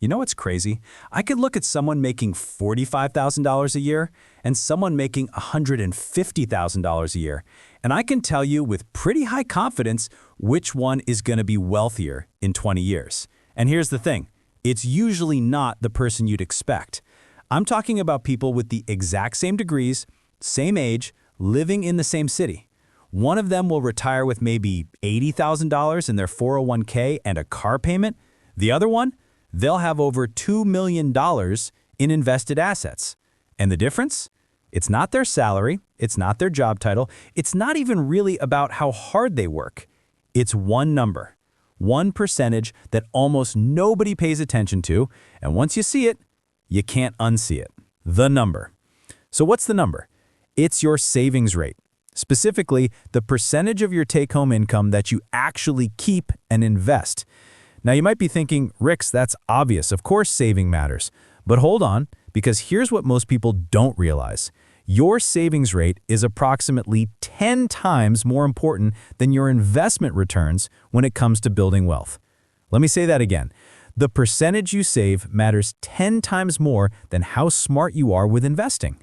You know what's crazy? I could look at someone making $45,000 a year and someone making $150,000 a year, and I can tell you with pretty high confidence which one is going to be wealthier in 20 years. And here's the thing, it's usually not the person you'd expect. I'm talking about people with the exact same degrees, same age, living in the same city. One of them will retire with maybe $80,000 in their 401k and a car payment. The other one, they'll have over $2 million in invested assets. And the difference? It's not their salary, it's not their job title, it's not even really about how hard they work. It's one number, one percentage that almost nobody pays attention to, and once you see it, you can't unsee it. The number. So what's the number? It's your savings rate. Specifically, the percentage of your take-home income that you actually keep and invest. Now you might be thinking, Rix, that's obvious. Of course saving matters. But hold on, because here's what most people don't realize. Your savings rate is approximately 10 times more important than your investment returns when it comes to building wealth. Let me say that again. The percentage you save matters 10 times more than how smart you are with investing.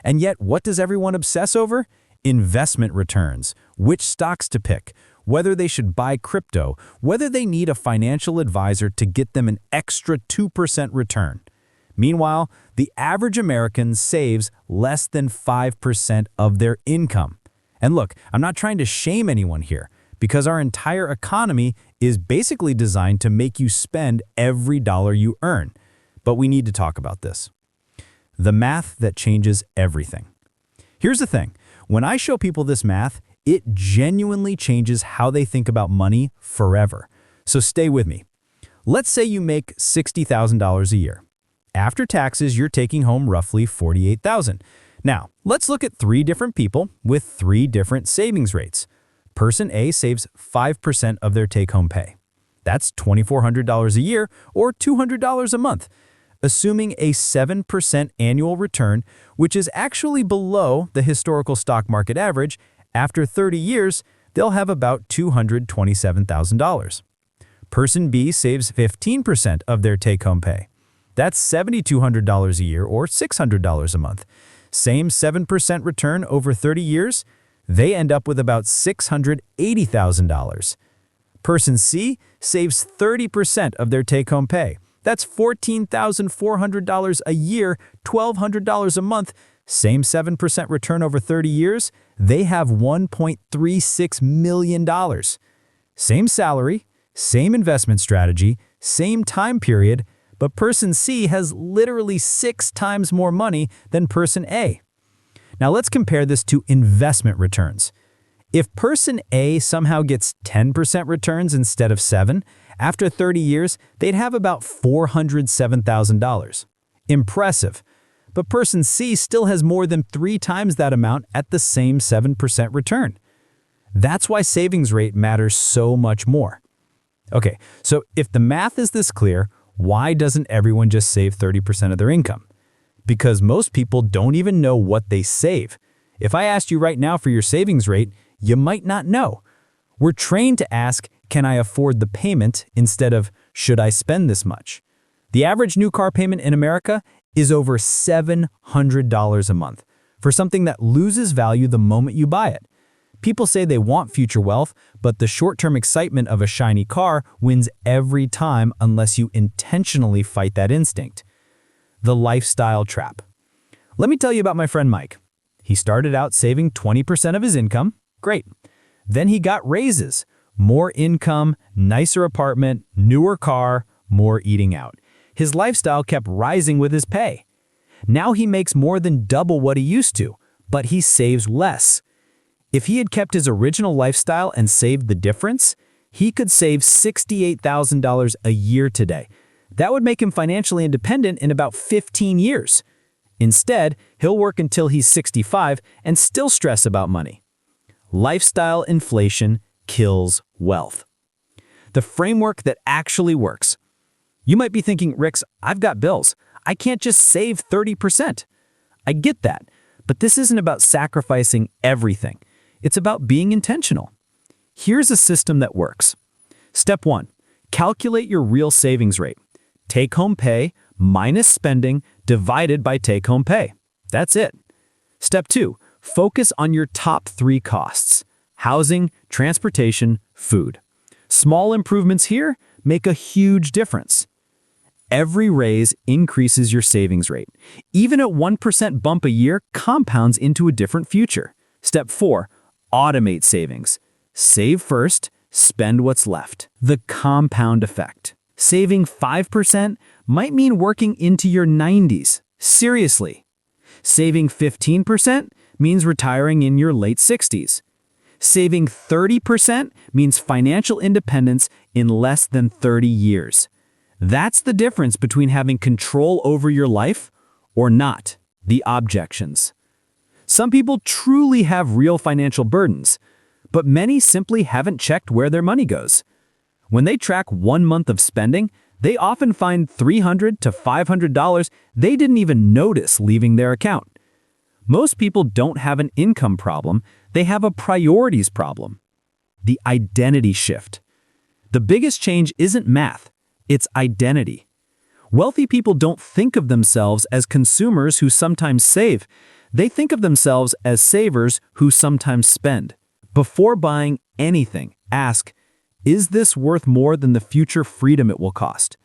And yet, what does everyone obsess over? Investment returns, which stocks to pick, whether they should buy crypto, whether they need a financial advisor to get them an extra 2% return. Meanwhile, the average American saves less than 5% of their income. And look, I'm not trying to shame anyone here, because our entire economy is basically designed to make you spend every dollar you earn. But we need to talk about this. The math that changes everything. Here's the thing. When I show people this math, it genuinely changes how they think about money forever. So stay with me. Let's say you make $60,000 a year. After taxes, you're taking home roughly $48,000. Now, let's look at 3 different people with 3 different savings rates. Person A saves 5% of their take-home pay. That's $2,400 a year or $200 a month. Assuming a 7% annual return, which is actually below the historical stock market average, after 30 years, they'll have about $227,000. Person B saves 15% of their take-home pay. That's $7,200 a year or $600 a month. Same 7% return over 30 years, they end up with about $680,000. Person C saves 30% of their take-home pay. That's $14,400 a year, $1,200 a month. Same 7% return over 30 years, they have $1.36 million. Same salary, same investment strategy, same time period, but person C has literally 6 times more money than person A. Now let's compare this to investment returns. If person A somehow gets 10% returns instead of 7, after 30 years, they'd have about $407,000. Impressive. But person C still has more than 3 times that amount at the same 7% return. That's why savings rate matters so much more. Okay, so if the math is this clear, why doesn't everyone just save 30% of their income? Because most people don't even know what they save. If I asked you right now for your savings rate, you might not know. We're trained to ask, can I afford the payment instead of, should I spend this much? The average new car payment in America is over $700 a month for something that loses value the moment you buy it. People say they want future wealth, but the short-term excitement of a shiny car wins every time unless you intentionally fight that instinct. The lifestyle trap. Let me tell you about my friend Mike. He started out saving 20% of his income. Great. Then he got raises, more income, nicer apartment, newer car, more eating out. His lifestyle kept rising with his pay. Now he makes more than double what he used to, but he saves less. If he had kept his original lifestyle and saved the difference, he could save $68,000 a year today. That would make him financially independent in about 15 years. Instead, he'll work until he's 65 and still stress about money. Lifestyle inflation kills wealth. The framework that actually works. You might be thinking, Rix, I've got bills. I can't just save 30%. I get that, but this isn't about sacrificing everything. It's about being intentional. Here's a system that works. Step 1. Calculate your real savings rate. Take-home pay minus spending divided by take-home pay. That's it. Step 2, focus on your top 3 costs: housing, transportation, food. Small improvements here make a huge difference. Every raise increases your savings rate. Even a 1% bump a year compounds into a different future. Step 4, automate savings. Save first, spend what's left. The compound effect. Saving 5% might mean working into your 90s. Seriously. Saving 15% means retiring in your late 60s. Saving 30% means financial independence in less than 30 years. That's the difference between having control over your life or not. The objections. Some people truly have real financial burdens, but many simply haven't checked where their money goes. When they track 1 month of spending, they often find $300 to $500 they didn't even notice leaving their account. Most people don't have an income problem, they have a priorities problem. The identity shift. The biggest change isn't math, it's identity. Wealthy people don't think of themselves as consumers who sometimes save. They think of themselves as savers who sometimes spend. Before buying anything, ask, is this worth more than the future freedom it will cost?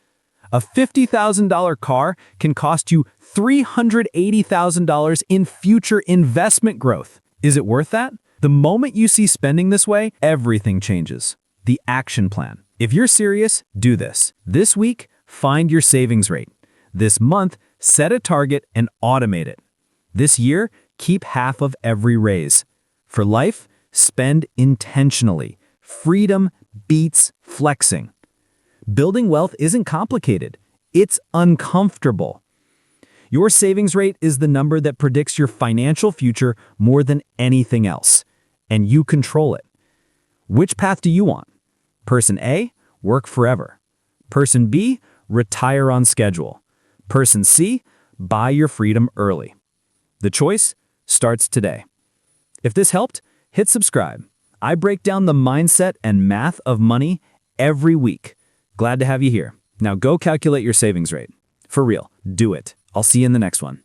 A $50,000 car can cost you $380,000 in future investment growth. Is it worth that? The moment you see spending this way, everything changes. The action plan. If you're serious, do this. This week, find your savings rate. This month, set a target and automate it. This year, keep half of every raise. For life, spend intentionally. Freedom beats flexing. Building wealth isn't complicated. It's uncomfortable. Your savings rate is the number that predicts your financial future more than anything else, and you control it. Which path do you want? Person A, work forever. Person B, retire on schedule. Person C, buy your freedom early. The choice starts today. If this helped, hit subscribe. I break down the mindset and math of money every week. Glad to have you here. Now go calculate your savings rate. For real, do it. I'll see you in the next one.